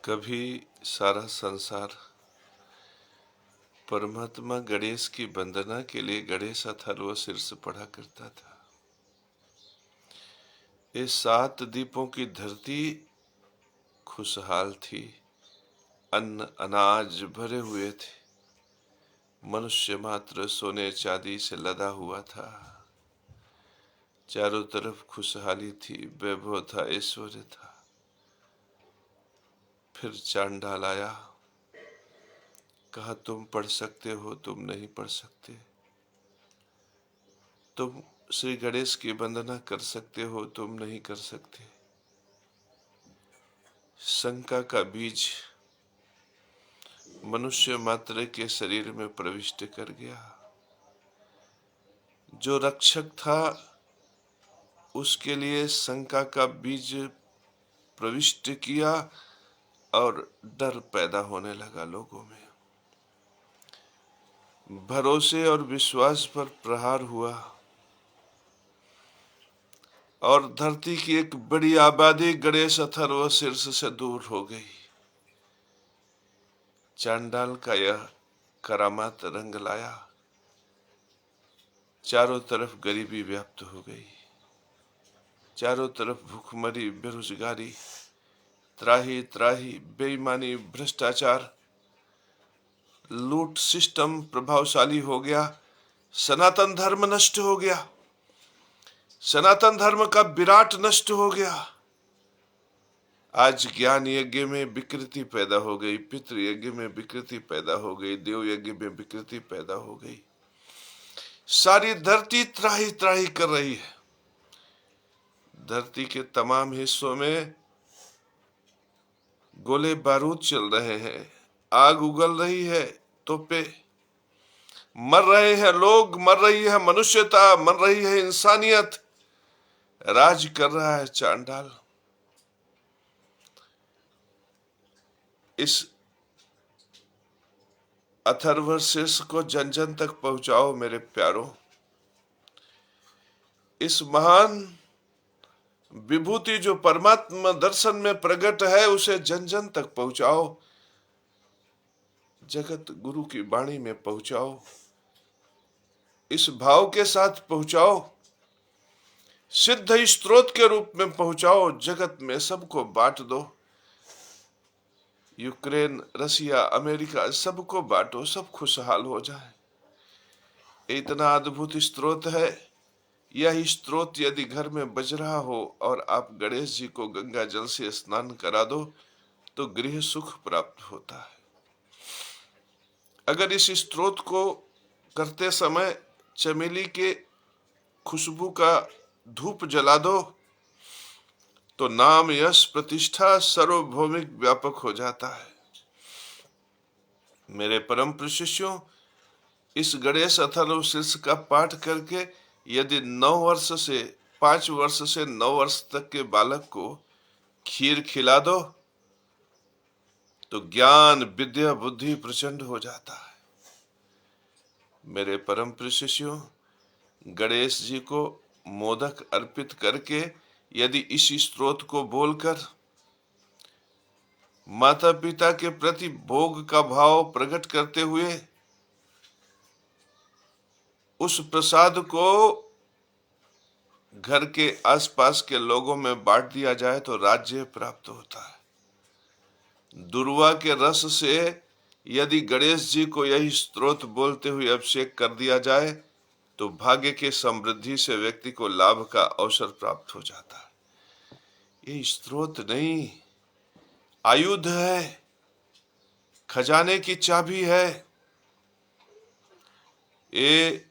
कभी सारा संसार परमात्मा गणेश की वंदना के लिए गणेश अथर्व शीर्ष पढ़ा करता था। ये 7 दीपों की धरती खुशहाल थी, अन्न अनाज भरे हुए थे, मनुष्य मात्र सोने चांदी से लदा हुआ था। चारों तरफ खुशहाली थी, वैभव था, ऐश्वर्य था। फिर चांडाल आया, कहा तुम पढ़ सकते हो, तुम नहीं पढ़ सकते। तुम श्री गणेश की वंदना कर सकते हो, तुम नहीं कर सकते। शंका का बीज मनुष्य मात्र के शरीर में प्रविष्ट कर गया। जो रक्षक था उसके लिए शंका का बीज प्रविष्ट किया और डर पैदा होने लगा लोगों में। भरोसे और विश्वास पर प्रहार हुआ और धरती की एक बड़ी आबादी गणेश अथर्व शीर्ष से दूर हो गई। चांडाल का यह करामात रंग लाया। चारों तरफ गरीबी व्याप्त हो गई, चारों तरफ भूखमरी, बेरोजगारी, त्राही त्राही, बेईमानी, भ्रष्टाचार, लूट सिस्टम प्रभावशाली हो गया। सनातन धर्म नष्ट हो गया, सनातन धर्म का विराट नष्ट हो गया। आज ज्ञान यज्ञ में विकृति पैदा हो गई, पितृ यज्ञ में विकृति पैदा हो गई, देव यज्ञ में विकृति पैदा हो गई। सारी धरती त्राही त्राही कर रही है। धरती के तमाम हिस्सों में गोले बारूद चल रहे हैं, आग उगल रही है, तोपे मर रहे हैं लोग, मर रही है मनुष्यता, मर रही है इंसानियत। राज कर रहा है चांडाल। इस अथर्व शीर्ष को जन जन तक पहुंचाओ मेरे प्यारों। इस महान विभूति जो परमात्मा दर्शन में प्रकट है उसे जन जन तक पहुंचाओ, जगत गुरु की वाणी में पहुंचाओ, इस भाव के साथ पहुंचाओ, सिद्ध स्त्रोत के रूप में पहुंचाओ, जगत में सबको बांट दो। यूक्रेन, रसिया, अमेरिका सबको बांटो, सब खुशहाल हो जाए। इतना अद्भुत स्त्रोत है। यह स्त्रोत यदि घर में बज रहा हो और आप गणेश जी को गंगा जल से स्नान करा दो तो गृह सुख प्राप्त होता है। अगर इस स्त्रोत को करते समय चमेली के खुशबू का धूप जला दो तो नाम, यश, प्रतिष्ठा सार्वभौमिक व्यापक हो जाता है। मेरे परम शिष्यों, इस गणेश अथर्व शीर्ष का पाठ करके यदि 5 वर्ष से 9 वर्ष तक के बालक को खीर खिला दो तो ज्ञान, विद्या, बुद्धि प्रचंड हो जाता है। मेरे परम शिष्यों, गणेश जी को मोदक अर्पित करके यदि इस स्तोत्र को बोलकर माता पिता के प्रति भोग का भाव प्रकट करते हुए उस प्रसाद को घर के आसपास के लोगों में बांट दिया जाए तो राज्य प्राप्त होता है। दुर्वा के रस से यदि गणेश जी को यही स्तोत्र बोलते हुए अभिषेक कर दिया जाए तो भाग्य के समृद्धि से व्यक्ति को लाभ का अवसर प्राप्त हो जाता है। ये स्तोत्र नहीं, आयुध है, खजाने की चाबी है। ये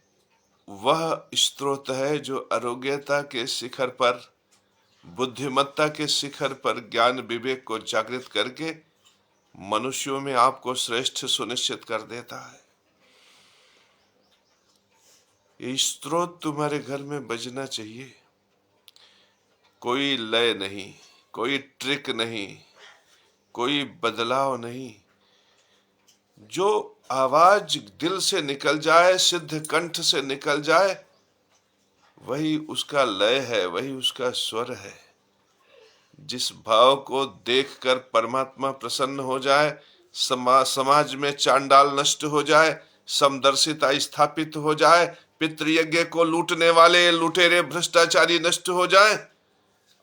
वह स्तोत्र है जो आरोग्यता के शिखर पर, बुद्धिमत्ता के शिखर पर ज्ञान विवेक को जागृत करके मनुष्यों में आपको श्रेष्ठ सुनिश्चित कर देता है। ये स्तोत्र तुम्हारे घर में बजना चाहिए। कोई लय नहीं, कोई ट्रिक नहीं, कोई बदलाव नहीं। जो आवाज दिल से निकल जाए, सिद्ध कंठ से निकल जाए, वही उसका लय है, वही उसका स्वर है। जिस भाव को देखकर परमात्मा प्रसन्न हो जाए, समाज में चांडाल नष्ट हो जाए, समदर्शिता स्थापित हो जाए, पितृयज्ञ को लूटने वाले लुटेरे भ्रष्टाचारी नष्ट हो जाए,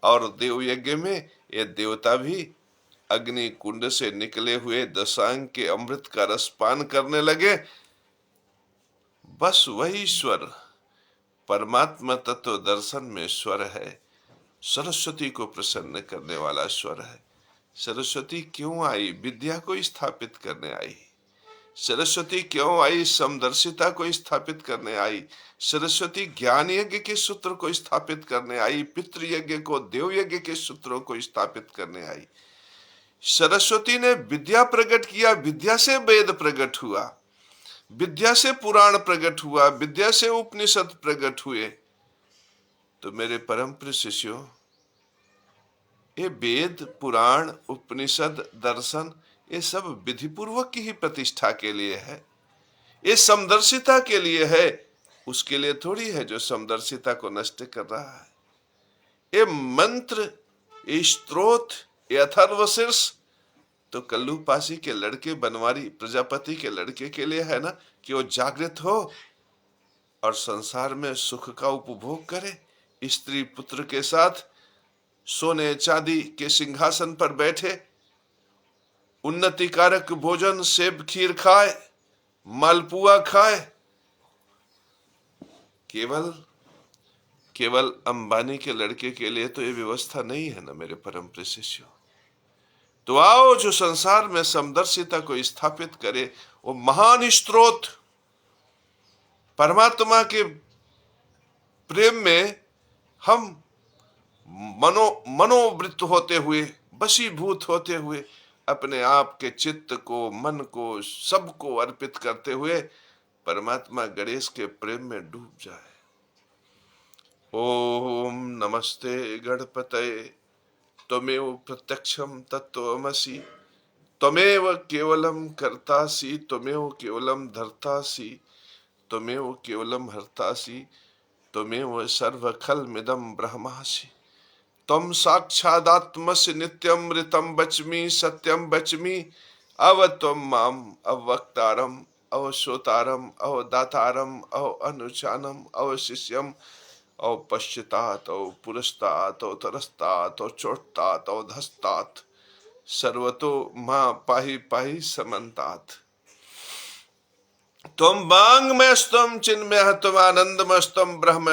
और देव यज्ञ में ये देवता भी अग्नि कुंड से निकले हुए दशांग के अमृत का रस पान करने लगे, बस वही स्वर परमात्मा तत्व दर्शन में स्वर है, सरस्वती को प्रसन्न करने वाला स्वर है। सरस्वती क्यों आई? विद्या को स्थापित करने आई। सरस्वती क्यों आई? समदर्शिता को स्थापित करने आई। सरस्वती ज्ञान यज्ञ के सूत्र को स्थापित करने आई, पितृयज्ञ को, देव यज्ञ के सूत्रों को स्थापित करने आई। सरस्वती ने विद्या प्रकट किया, विद्या से वेद प्रकट हुआ, विद्या से पुराण प्रकट हुआ, विद्या से उपनिषद प्रकट हुए। तो मेरे परम प्रिय शिष्यों, ये वेद, पुराण, उपनिषद, दर्शन, ये सब विधि पूर्वक की ही प्रतिष्ठा के लिए है, ये समदर्शिता के लिए है। उसके लिए थोड़ी है जो समदर्शिता को नष्ट कर रहा है। ये मंत्र, ये स्त्रोत, ये अथर्वशीर्ष तो कल्लूपासी के लड़के, बनवारी प्रजापति के लड़के के लिए है ना, कि वो जागृत हो और संसार में सुख का उपभोग करे, स्त्री पुत्र के साथ सोने चांदी के सिंहासन पर बैठे, उन्नतिकारक भोजन, सेब खीर खाए, मालपुआ खाए। केवल अंबानी के लड़के के लिए तो ये व्यवस्था नहीं है ना मेरे परम प्रिय शिष्यों। तो आओ, जो संसार में समदर्शिता को स्थापित करे, वो महान स्त्रोत परमात्मा के प्रेम में हम मनोवृत्त होते हुए, वशीभूत होते हुए, अपने आप के चित्त को, मन को, सबको अर्पित करते हुए परमात्मा गणेश के प्रेम में डूब जाए। ओम नमस्ते गणपतये, त्वमेव प्रत्यक्षम तत्त्वमसि, त्वमेव केवलम कर्तासि, त्वमेव केवलम धर्तासि, त्वमेव केवलम हर्तासि, त्वमेव सर्वखलमिदं ब्रह्मासि, त्वं साक्षादात्मसि नित्यं ऋतं वच्मि सत्यं वच्मि, अव त्वं माम् अवक्तारम् अवश्रोतारम् अवदातारम् अनुचानम् अवशिष्यम् पश्चात पुरस्तात् तरस्तात् चोट्तात् धस्तात्, सर्वतो मां पाहि पाहि समन्तात्। त्वं वाङ्मयस्त्वं चिन्मयः त्वम् आनन्दमस्त्वं ब्रह्म,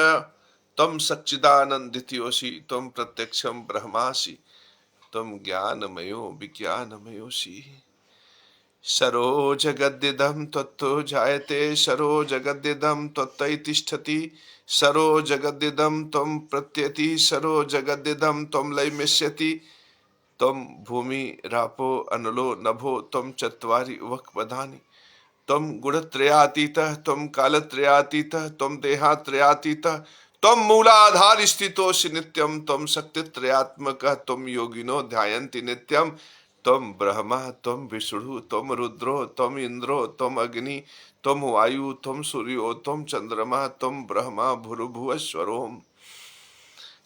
त्वं सच्चिदानन्दितोऽसि, त्वं प्रत्यक्षं ब्रह्मासि, त्वं ज्ञानमयो विज्ञानमयोऽसि। सरो जगद्दिदं त्वत्तो जायते, सरो जगद्दिदं त्वत्तै तिष्ठति, सरो जगद्दिदं त्वं प्रत्यति, सरो जगद्दिदं त्वं लयमिष्यति, त्वं भूमि रापो अनलो नभो, त्वं चत्वारि वक्पदानि, त्वं गुणत्रयातीतः, त्वं कालत्रयातीतः, त्वं देहात्रयातीतः, त्वं मूलाधार स्थितोऽसि नित्यं, त्वं शक्तित्रयात्मकः, त्वं योगिनो ध्यायन्ति नित्यं, त्वं ब्रह्मा, त्वं विष्णु, त्वं रुद्रो, त्वं इंद्रो, त्वं अग्नि, त्वं वायु, त्वं सूर्यो, त्वं चंद्रमा, त्वं ब्रह्मा भूर्भुवस्वरोम।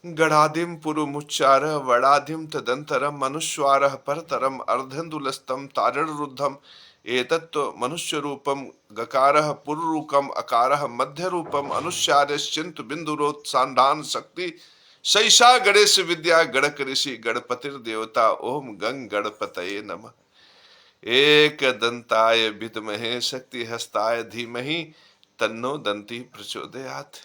गणादिम पुरुमुच्चार वडादिम तदंतरम मनुष्वारः परतरम अर्धेन्दुलस्तम तारणरुद्धम, एतत्व मनुष्य रूपम गकारः पुरुरूकम अकारः मध्य रूपम अनुस्वारश्चिंत बिंदुरोत्सांडान शक्ति, सैषा गणेश विद्या गणक ऋषि गणपतिर्देवता, ओम गंग गणपतये नमः। एक दंताय विद्महे शक्ति हस्ताय धीमहि तन्नो दंती प्रचोदयात्।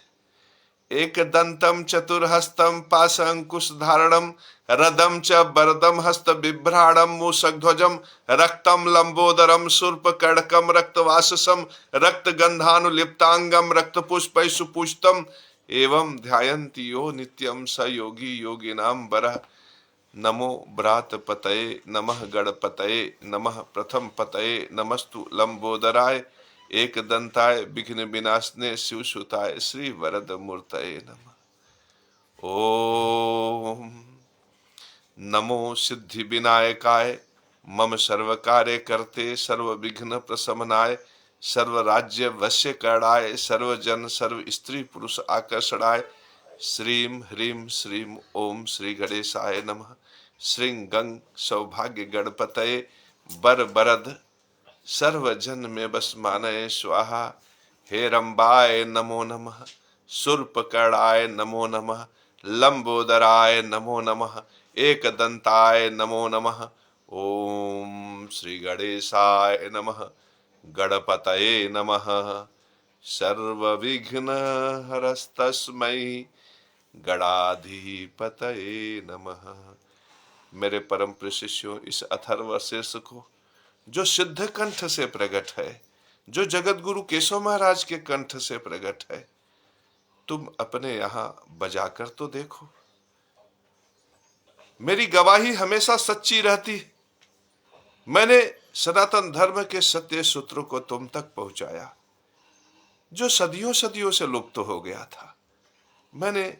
एक दंतम चतुर्हस्तम पाशंकुश धारणम, रदम च वरदम हस्त बिभ्राणम मूषकध्वजम, रक्तम लंबोदरम शूर्प कर्णकम रक्तवाससम, रक्त गंधानुलिप्तांगम रक्तपुष्पै सुपुष्टम, एवं ध्यायन्ति यो नित्यं स योगी योगिनां वरः। नमो व्रात पतये नमः, गणपतये नमः, प्रथम पतये नमस्तु लंबोदराय, एक दंताय विघ्न विनाशने शिवसुताय श्री वरद मूर्तये नमः। ओम नमो सिद्धि विनायकाय, मम सर्व कार्य करते सर्व विघ्न प्रशमनाय, सर्व राज्य वश्य करणाय, सर्व जन सर्व स्त्री पुरुष आकर्षणाय, श्रीम ह्रीम श्रीम ओम श्री गणेशाय नमः। श्रृंगं सौभाग्य गणपतये बर बरद सर्वजन में बस मानय स्वाहा। हे रंबाय नमो नमः, शूर्पकर्णाय नमो नमः, लंबोदराय नमो नमः, एकदंताय नमो नमः। ओम श्री गणेशाय नमः, गणपतये नमः। सर्वविघ्न हरस्तस्मै गणाधिपतये नमः। मेरे परम प्रिय शिष्यों, इस अथर्व शीर्ष को जो सिद्ध कंठ से प्रकट है, जो जगत गुरु केशव महाराज के कंठ से प्रकट है, तुम अपने यहां बजाकर तो देखो। मेरी गवाही हमेशा सच्ची रहती। मैंने सनातन धर्म के सत्य सूत्रों को तुम तक पहुंचाया, जो सदियों सदियों से लुप्त हो गया था। मैंने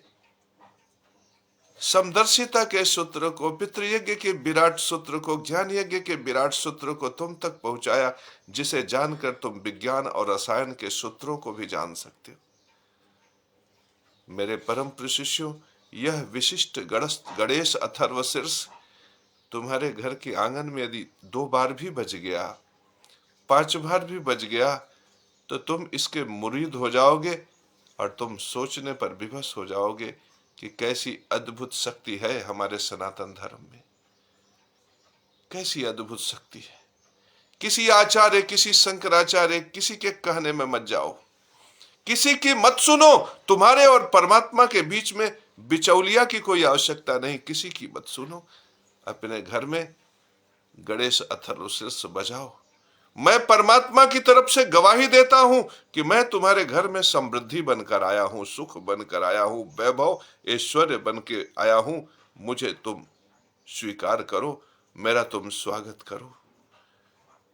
समदर्शिता के सूत्र को, पितृयज्ञ के विराट सूत्र को, ज्ञान यज्ञ के विराट सूत्र को तुम तक पहुंचाया, जिसे जानकर तुम विज्ञान और रसायन के सूत्रों को भी जान सकते हो। मेरे परम प्रिय शिष्यों, यह विशिष्ट गणेश अथर्व शीर्ष तुम्हारे घर के आंगन में यदि 2 बार भी बज गया, 5 बार भी बज गया, तो तुम इसके मुरीद हो जाओगे और तुम सोचने पर विवश हो जाओगे कि कैसी अद्भुत शक्ति है हमारे सनातन धर्म में, कैसी अद्भुत शक्ति है। किसी आचार्य, किसी शंकराचार्य, किसी के कहने में मत जाओ, किसी की मत सुनो। तुम्हारे और परमात्मा के बीच में बिचौलिया की कोई आवश्यकता नहीं, किसी की मत सुनो। अपने घर में गणेश अथर्व शीर्ष बजाओ। मैं परमात्मा की तरफ से गवाही देता हूं कि मैं तुम्हारे घर में समृद्धि बनकर आया हूं, सुख बनकर आया हूं, वैभव ऐश्वर्य बन के आया हूं। मुझे तुम स्वीकार करो, मेरा तुम स्वागत करो।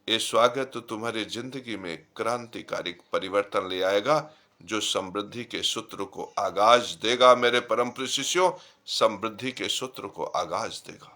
ये स्वागत तुम्हारी जिंदगी में क्रांतिकारी परिवर्तन ले आएगा, जो समृद्धि के सूत्र को आगाज देगा। मेरे परम प्रिय शिष्यों, समृद्धि के सूत्र को आगाज देगा।